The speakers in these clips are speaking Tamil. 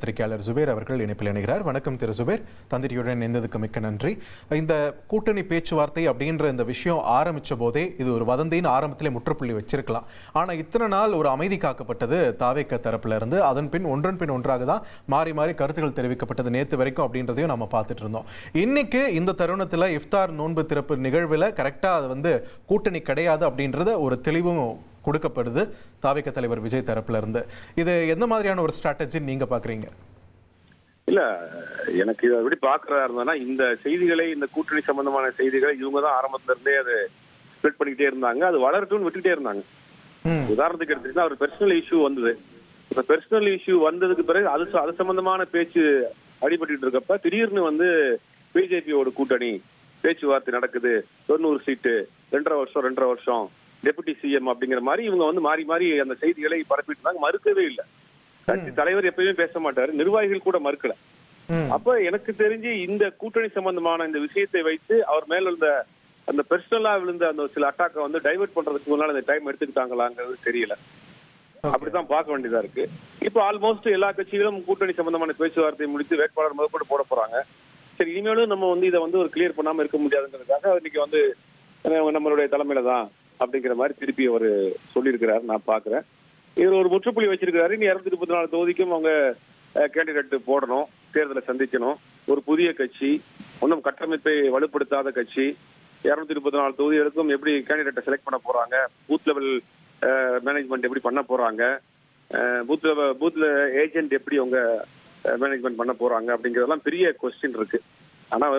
பத்திரிகையாளர் ஜுபேர் அவர்கள் இணைப்பில் இணைகிறார். வணக்கம் திரு ஜுபேர், தந்திரியுடன் இணைந்ததுக்கு மிக்க நன்றி. இந்த கூட்டணி பேச்சுவார்த்தை அப்படின்ற இந்த விஷயம் ஆரம்பித்த போதே இது ஒரு வதந்தின்னு ஆரம்பத்திலே முற்றுப்புள்ளி வச்சிருக்கலாம். ஆனால் இத்தனை நாள் ஒரு அமைதி காக்கப்பட்டது தாவேக தரப்புல இருந்து. அதன் பின் ஒன்றன் பின் ஒன்றாக தான் மாறி மாறி கருத்துக்கள் தெரிவிக்கப்பட்டது நேற்று வரைக்கும் அப்படின்றதையும் நம்ம பார்த்துட்டு இருந்தோம். இன்னைக்கு இந்த தருணத்தில் இஃப்தார் நோன்பு திறப்பு நிகழ்வில் கரெக்டாக அது கூட்டணி கிடையாது அப்படின்றத ஒரு தெளிவும் கொடுக்கப்படுது தாவேக தலைவர் விஜய் தரப்புல இருந்து. இது எந்த மாதிரியான ஒரு ஸ்ட்ராட்டஜி நீங்க பாக்குறீங்க? இல்ல, எனக்கு இதை எப்படி பாக்குறதா இருந்தா, இந்த செய்திகளை, இந்த கூட்டணி சம்பந்தமான செய்திகளை இவங்க தான் ஆரம்பத்துல இருந்தே அதை ஸ்ப்ரெட் பண்ணிக்கிட்டே இருந்தாங்க. அது வளரட்டும்னு விட்டுட்டே இருந்தாங்க. உதாரணத்துக்கு எடுத்துக்கிட்டா ஒரு பெர்சனல் இஷ்யூ வந்தது. இந்த பெர்சனல் இஷ்யூ வந்ததுக்கு பிறகு அது சம்பந்தமான பேச்சு அடிபட்டு இருக்கப்ப திடீர்னு பிஜேபியோட கூட்டணி பேச்சுவார்த்தை நடக்குது, 90 சீட்டு, 2.5 வருஷம் டெபுட்டி சிஎம் அப்படிங்கிற மாதிரி இவங்க மாறி மாறி அந்த செய்திகளை பரப்பிட்டு இருந்தாங்க. மறுக்கவே இல்லை. கட்சி தலைவர் எப்பயுமே பேச மாட்டாரு, நிர்வாகிகள் கூட மறுக்கல. அப்ப எனக்கு தெரிஞ்சு இந்த கூட்டணி சம்பந்தமான இந்த விஷயத்தை வைத்து அவர் மேல இருந்த அந்த பெர்சனலா விழுந்த அந்த சில அட்டாக்கை டைவர்ட் பண்றதுக்கு முன்னால அந்த டைம் எடுத்துக்கிட்டாங்களாங்கிறது தெரியல. அப்படித்தான் பார்க்க வேண்டியதா இருக்கு. இப்ப ஆல்மோஸ்ட் எல்லா கட்சிகளும் கூட்டணி சம்பந்தமான பேச்சுவார்த்தை முடித்து வேட்பாளர் முதற்கொண்டு போட போறாங்க. சரி, இனிமேலும் நம்ம இதை ஒரு கிளியர் பண்ணாம இருக்க முடியாதுங்கிறதுக்காக இன்னைக்கு நம்மளுடைய தலைமையில தான் அப்படிங்கிற மாதிரி திருப்பி அவர் சொல்லியிருக்கிறாரு. நான் பாக்குறேன் இவர் ஒரு முற்றுப்புள்ளி வச்சிருக்கிறாரு. இனி 234 தொகுதிக்கும் அவங்க கேண்டிடேட் போடணும், தேர்தலை சந்திக்கணும். ஒரு புதிய கட்சி, ஒன்றும் கட்டமைப்பை வலுப்படுத்தாத கட்சி, 234 தொகுதிகளுக்கும் எப்படி கேண்டிடேட்டை செலக்ட் பண்ண போறாங்க, பூத் லெவல் மேனேஜ்மெண்ட் எப்படி பண்ண போறாங்க, பூத்ல ஏஜென்ட் எப்படி அவங்க மேனேஜ்மெண்ட் பண்ண போறாங்க அப்படிங்கறதெல்லாம் பெரிய கொஸ்டின் இருக்கு. ஆனா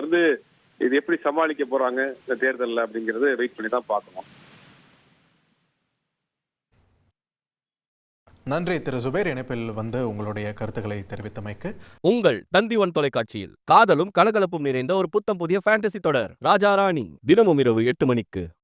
இது எப்படி சமாளிக்க போறாங்க இந்த தேர்தலில் அப்படிங்கறது வெயிட் பண்ணி தான் பார்க்கணும். நன்றி திரு ஜுபேர், இணைப்பில் உங்களுடைய கருத்துக்களை தெரிவித்தமைக்கு. உங்கள் தந்திவன் தொலைக்காட்சியில் காதலும் கலகலப்பும் நிறைந்த ஒரு புத்தம் புதிய ஃபேண்டசி தொடர் ராஜா ராணி தினமும் இரவு 8 மணிக்கு.